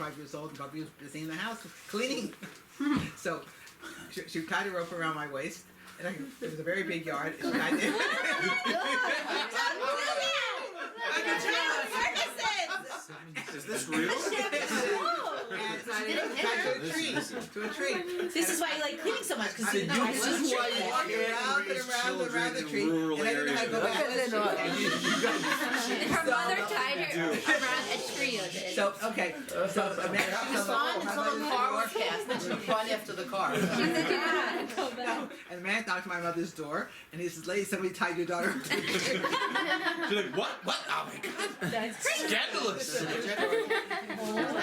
5 years old, and Bubby was busy in the house cleaning. So she tied a rope around my waist, and it was a very big yard. And she tied it. Is this real? To a tree. This is why you like cleaning so much, because you know This is why you walk around the tree, and I didn't know how to go back to the tree. Her mother tied her around a tree with it. So, okay. So, she was gone until the car was passed, then she would run after the car. No, and the man knocked on my mother's door, and he says, "Lady, somebody tied your daughter to a tree." She's like, what? What? Oh my God! That's crazy. Scandalous! I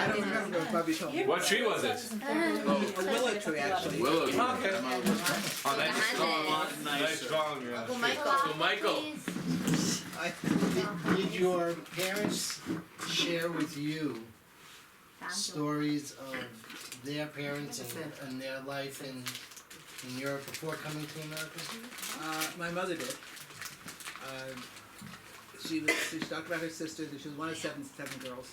don't remember what Bubby told me. What tree was it? A willow tree, actually. Willow tree. Okay. Oh, that's strong. Nice strong, yeah. Uncle Michael. So Michael. Did your parents share with you stories of their parents and their life in Europe before coming to America? My mother did. She talked about her sisters, and she was one of seven girls.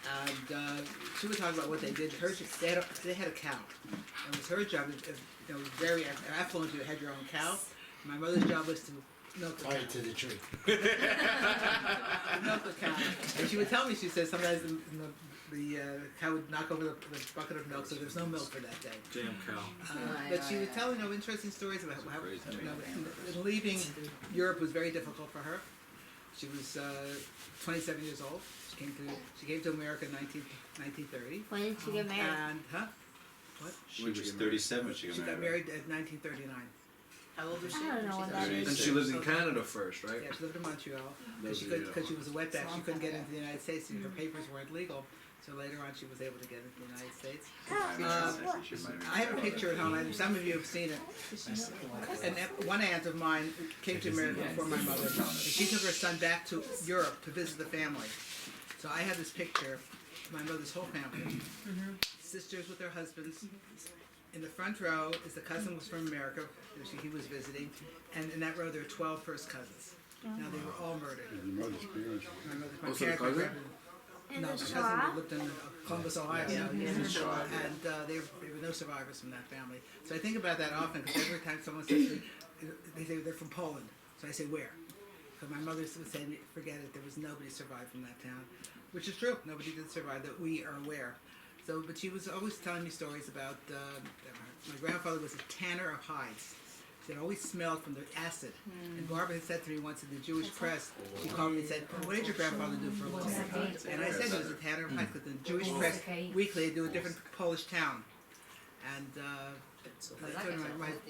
And she would talk about what they did. They had a cow. It was her job. It was very affluent. You had your own cow. My mother's job was to milk the cow. Tie it to the tree. Milk the cow. And she would tell me, she said sometimes the cow would knock over the bucket of milk, so there was no milk for that day. Damn cow. But she would tell interesting stories about how leaving Europe was very difficult for her. She was 27 years old. She came to America in 1930. When did she get married? And what? She was 37 when she got She got married. married at 1939. How old was she? I don't know what that is. And she lived in Canada first, right? Yeah, she lived in Montreal because she was a wetback. She couldn't get into the United States. Her papers weren't legal. So later on, she was able to get into the United States. I have a picture at home. Some of you have seen it. And one aunt of mine came to America before my mother. And she took her son back to Europe to visit the family. So I have this picture of my mother's whole family. Sisters with their husbands. In the front row is the cousin was from America. He was visiting. And in that row there are 12 first cousins. Now they were all murdered. My parents, no, my cousin lived in Columbus, Ohio. And there were no survivors from that family. So I think about that often because every time someone says to me, they say they're from Poland. So I say, where? So my mother would say, forget it, there was nobody survived from that town. Which is true, nobody did survive that we are aware. So, but she was always telling me stories about, my grandfather was a tanner of hides. It always smelled from the acid. And Barbara had said to me once in the Jewish press, she called me and said, what did your grandfather do for a living? And I said he was a tanner of hides, because the Jewish press weekly they do a different Polish town. And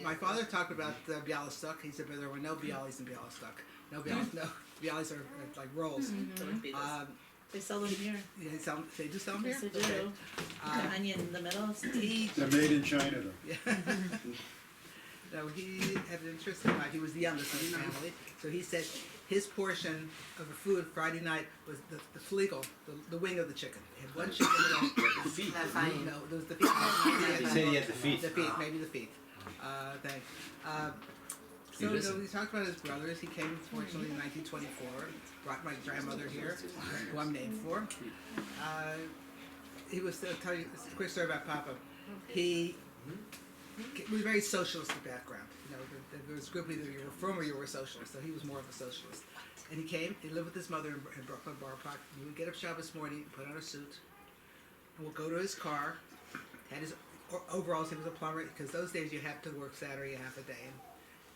my father talked about Bialystok. He said there were no Bialys in Bialystok. No Bialys are like rolls. They sell them here. Yeah, they do sell them here? Yes, they do. The onion in the middle. They're made in China, though. Yeah. So he had an interesting life. He was the youngest in his family. So he said his portion of the food Friday night was the flegel, the wing of the chicken. He had one chicken and the feet. No, there was the feet. He said he had the feet. The feet, maybe the feet. Thanks. So we talked about his brothers. He came, fortunately, in 1924. Brought my grandmother here, who I'm named for. He was, tell you a quick story about Papa. He was very socialistic background. You know, there was a group either you were from or you were a socialist. So he was more of a socialist. And he came. He lived with his mother in Brooklyn, Borough Park. He would get up Shabbos morning, put on a suit, and would go to his car. Had his overalls. He was a plumber because those days you had to work Saturday half a day. And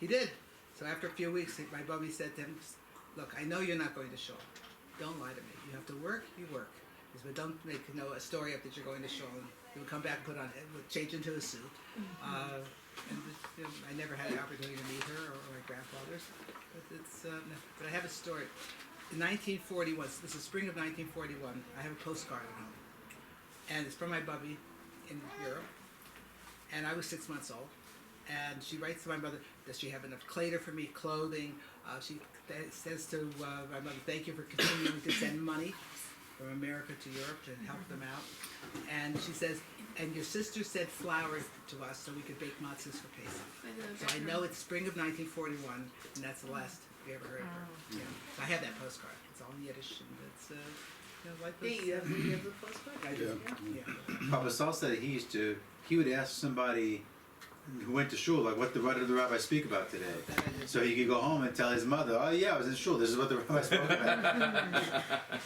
he did. So after a few weeks, my bubby said to him, "Look, I know you're not going to shul. Don't lie to me. You have to work. You work. But don't make a story up that you're going to shul." He would come back and would change into a suit. And I never had the opportunity to meet her or my grandfathers. But I have a story. In 1941, this is spring of 1941. I have a postcard at home, and it's from my bubby in Europe. And I was 6 months old. And she writes to my mother, does she have enough Clader for me, clothing? She says to my mother, thank you for continuing to send money from America to Europe to help them out. And she says, and your sister sent flour to us so we could bake matzahs for Pesach. So I know it's spring of 1941, and that's the last we ever heard of her. Yeah. So I have that postcard. It's all in Yiddish, and it's You know, life was, Hey, you have the postcard? I do. Yeah. Yeah. Papa Saul said he would ask somebody who went to shul, like, what did the rabbi speak about today? That I did. So he could go home and tell his mother, oh yeah, I was in shul, this is what the rabbi spoke about.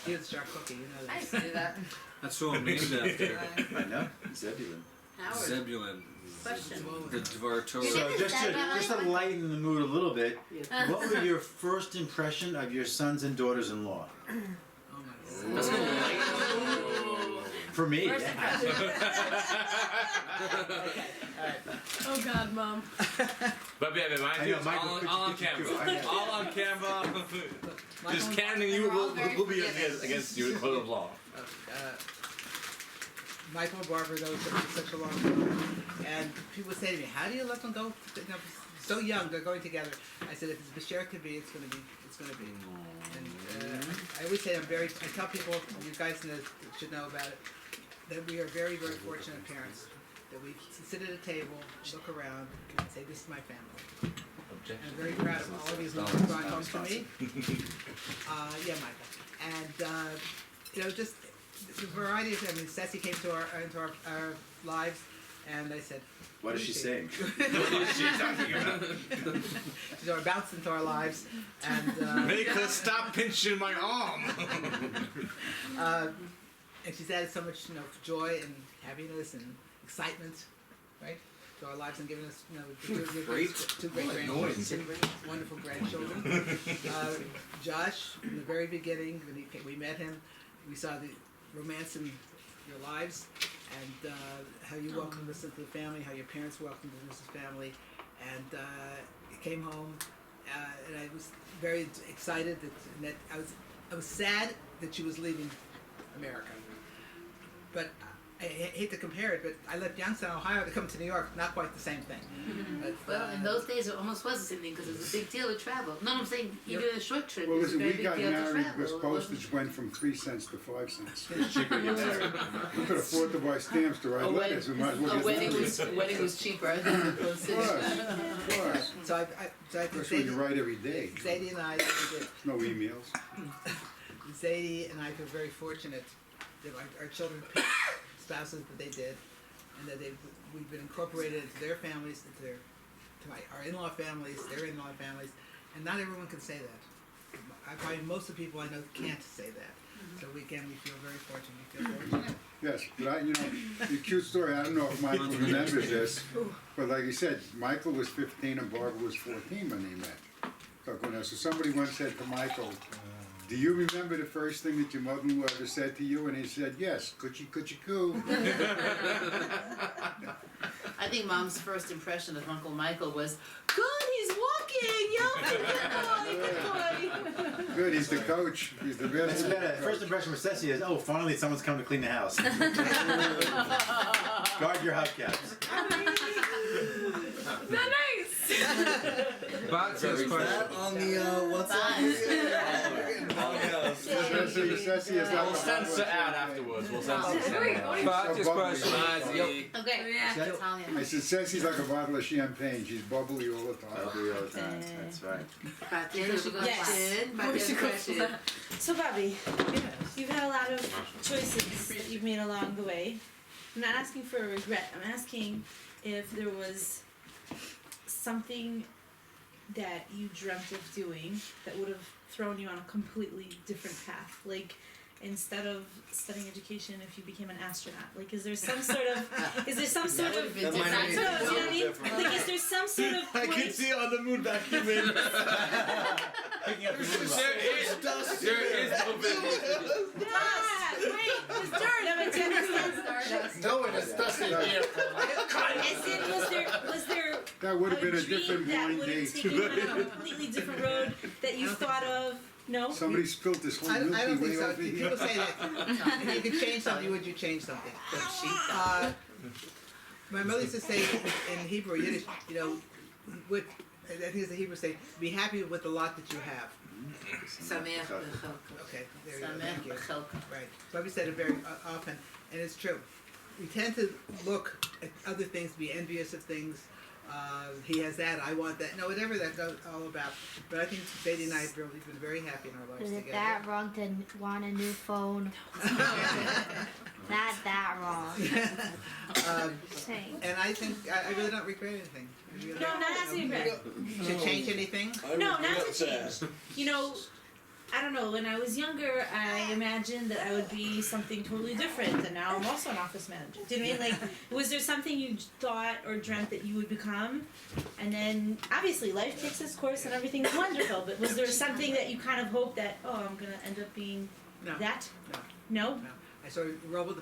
He would start cooking, you know I that. used to do that. That's who I'm named after. I know, Zebulun. Howard. Zebulun. Question. The Dvar Torah. So just to lighten the mood a little bit, Yeah. what were your first impression of your sons and daughters-in-law? Oh my God. That's gonna For me, First Oh God, Mom. But yeah, mind I you, know, it's Michael, all on could you camera. do- I know. All on camera. Just Michael- canning you We're all very will be forgiving. against you in court of law. Michael and Barbara knows them for such a long time, and people say to me, "How do you let them go? You know, so young, they're going together." I said, "If it's Bashir could be, it's going to be. And I always say, I tell people, you guys should know about it, that we are very, very fortunate parents. That we sit at a table, look around, and say, "This is my family." And I'm very proud of all of you who have brought home to me. Yeah, Michael, and you know, just the variety of. I mean, Ceci came into our lives, and I said, What is she saying? What is she talking about? she's our bounce into our lives, and Make her stop pinching my arm. and she's added so much, you know, joy and happiness and excitement, right, to our lives, and given us, you know, two great grandchildren, wonderful grandchildren. Josh, in the very beginning, when we met him, we saw the romance in your lives, and how you welcomed us into the family, how your parents welcomed us into the family, and you came home, and I was very excited that I was sad that she was leaving America, but I hate to compare it, but I left Youngstown, Ohio to come to New York, not quite the same thing. But, Well, in those days it almost was the same thing because it was a big deal to travel. No, I'm saying even a short trip Well, is a listen, very we big got deal to married travel. because It wasn't- postage went from 3 cents to 5 cents. It's cheaper to get married. We could afford to buy stamps to write letters, we might as well A get wedding married. was cheaper than the postage. Of course. so I think That's when you write every day. Zadie and I, No emails. Zadie and I feel very fortunate that our children picked spouses that they did, and that we've been incorporated into their families, our in-law families, their in-law families, and not everyone can say that. I find most of the people I know can't say that. So we feel very fortunate. We feel fortunate. Yes, but the cute story, I don't know if Michael remembers this, but like you said, Michael was 15 and Barbara was 14 when they met. So somebody once said to Michael, do you remember the first thing that your mother-in-law ever said to you? And he said, yes, coochie coochie coo. I think Mom's first impression of Uncle Michael was, "Good, he's walking. Yeah, good boy." Good, he's the coach. He's the best. It's better. First impression with Ceci is, oh, finally someone's come to clean the house. Guard your hubcaps. Is that nice? Bob says question. On the Ceci is We'll like censor ad afterwards. We'll censor ad. Bob just bubbly. question. Okay, Yeah. Italian. I said, Ceci's like a bottle of champagne. She's bubbly all the time. I'll do it all the time. That's right. Question. So, Bobby, you've had a lot of choices that you've made along the way. I'm not asking for a regret. I'm asking if there was something that you dreamt of doing that would have thrown you on a completely different path. Like, instead of studying education, if you became an astronaut, like, is there some sort of, That would have been do you know what I mean? different. Like, is there some sort of I can point? see on the moon vacuuming. Picking up the moon rock. There is no vacuum. Ah, wait, there's dirt. No, but do you understand? No, it's dusty here. As in, was there That would have been a dream different that blind would have date. taken you on a completely different road that you thought of? No? Somebody spilled this whole I Milky don't think Way so. over here. People say that if you could change something, would you change something? My mother used to say in Hebrew, Yiddish, you know, I think it's the Hebrew say, be happy with the lot that you have. Sameach b'chelka. Okay, there you go. Thank Sameach you. b'chelka. Right. Bubby said it very often, and it's true. We tend to look at other things, be envious of things, He has that, I want that, no, whatever that's all about. But I think Sadie and I have really been very happy in our lives Is it together. that wrong to want a new phone? Not that wrong. Saying. And I think, I really don't regret anything. I really No, I'm not don't. asking regret. To change anything? No, not to change. You know, I don't know, when I was younger, I imagined that I would be something totally different, and now I'm also an office manager. Do you know what I mean? Like, was there something you thought or dreamt that you would become? And then, obviously, life takes its course and everything's wonderful, but was there something that you kind of hoped that, oh, I'm gonna end up being No. that? No. No? No. I sort of roll with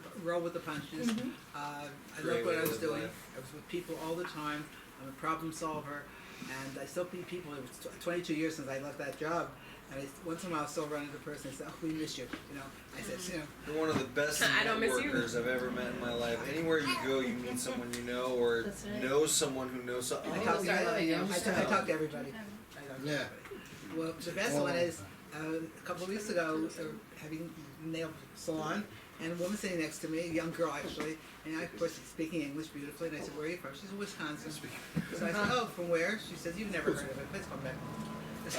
the punches. Mhm. I Great loved what way I to was live doing. life. I was with people all the time. I'm a problem solver, and I still meet people. It was 22 years since I left that job, and once in a while I still run into a person and say, "Oh, we miss you." You know, I said, you know. You're one of the best I don't miss you. networkers I've ever met in my life. Anywhere you go, you meet someone you know or That's right. know someone who knows someone. I Oh, talk, sorry, I let me go. talk to everybody. I talk to Yeah. everybody. Well, the best one is a couple of weeks ago, having a nail salon, and a woman sitting next to me, a young girl actually, and I, of course, speaking English beautifully, and I said, "Where are you from?" She said, "Wisconsin." So I said, "Oh, from where?" She says, "You've never heard of it. Let's come back." You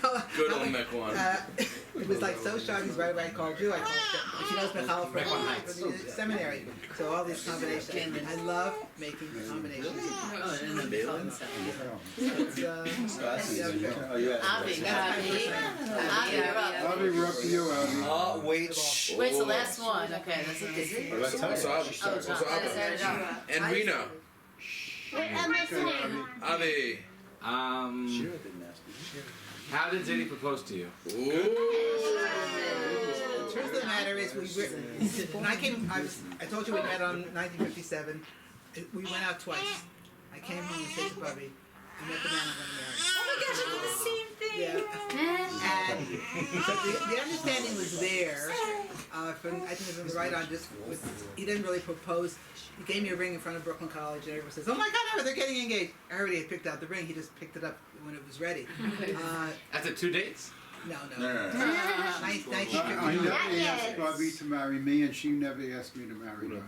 know, Good old I'm Mick one. It was like so sharp. He's right away. I called you. I called you. She knows Michal from the seminary. So all these combinations. I love making combinations. Oh, and then the phone sound. It's, Oh, yeah. Avi, Avi. Avi, we're up to you, Avi. Oh, wait, shh. Wait, it's the last one. Okay, that's it. Is it? What about Tony? Oh, John. And Rena. Wait, I'm listening. Avi. How did Zadie propose to you? The truth of the matter is, when I came, I told you we met on 1957. We went out twice. I came home and said to Bubby, I met the man I'm going to marry. Oh my gosh, I did the same thing! Yeah. And so the understanding was there. From I think it was right on. Just he didn't really propose. He gave me a ring in front of Brooklyn College, and everyone says, "Oh my God, they're getting engaged." I already had picked out the ring. He just picked it up when it was ready. After 2 dates? No. No. I never asked Bobby to marry me, and she never asked me to marry her.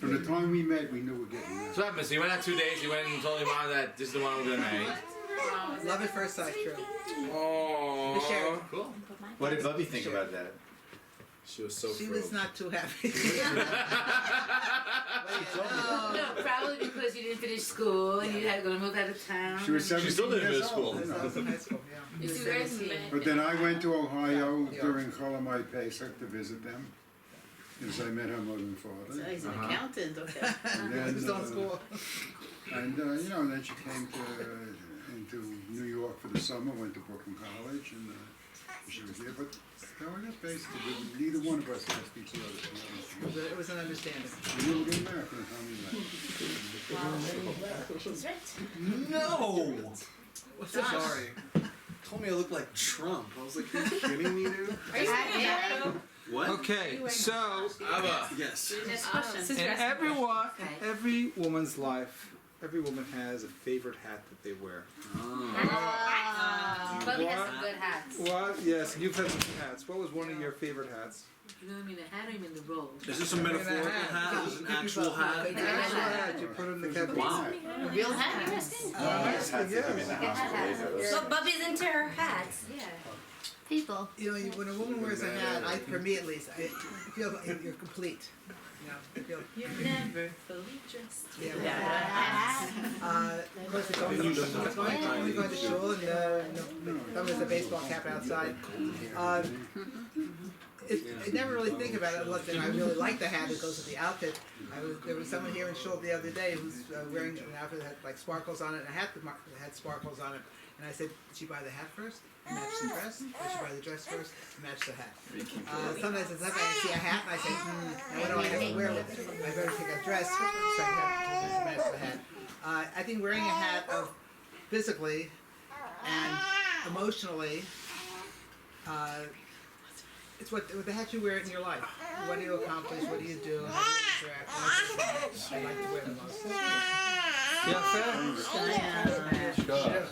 From the time we met, we knew we were getting married. So what happened? So you went out 2 days, you went and told your mom that this is the one we're gonna marry. Love at first sight, true. Oh. Just share it. Cool. What did Bubby think about that? She was so She was not too happy. No, probably because you didn't finish school and you had to go move out of town. She was 17 still didn't years finish school. old. you know. I was in high school, yeah. You You were guys 17. met. But then I went to Ohio during Cholamai Pesach to visit them. Because I met her mother and So father. he's an accountant, okay. And I was then, still in school. and then she came into New York for the summer, went to Brooklyn College, and she was there. But basically, neither one of us asked each other. It was an understanding. We were getting married from the time we met. She's right. No! What's the Sorry. Told me I look like Trump. I was like, are you kidding me, dude? Are you married? What? Okay, so Abba. Yes. Next question. in every woman's life, every woman has a favorite hat that they wear. Bubby has some good hats. What? Yes, you've had some hats. What was one of your favorite hats? You know what I mean? The hat or you mean the robe? Is this a metaphorical hat? Is this an actual hat? An actual hat. You put it in the cabinet. Wow. A real hat? Yes. So Bubby's into her hats. Yeah. People. You know, when a woman wears a hat, for me at least, I feel like you're complete. You know, I feel. You're never fully dressed. Of course, it's only going to shul, and there's a baseball cap outside. I never really think about it unless I really like the hat. It goes with the outfit. There was someone here in shul the other day who was wearing an outfit that had like sparkles on it, and a hat that had sparkles on it. And I said, did she buy the hat first? Match the dress? Or did she buy the dress first? Match the hat. Sometimes it's like I see a hat and I say, now what do I have to wear with it? I better pick a dress so I have to match the hat. I think wearing a hat of physically and emotionally, it's what the hat you wear in your life. What do you accomplish? What do you do? How do you interact? I like to wear the most. Yeah, fair. Yeah. Sure.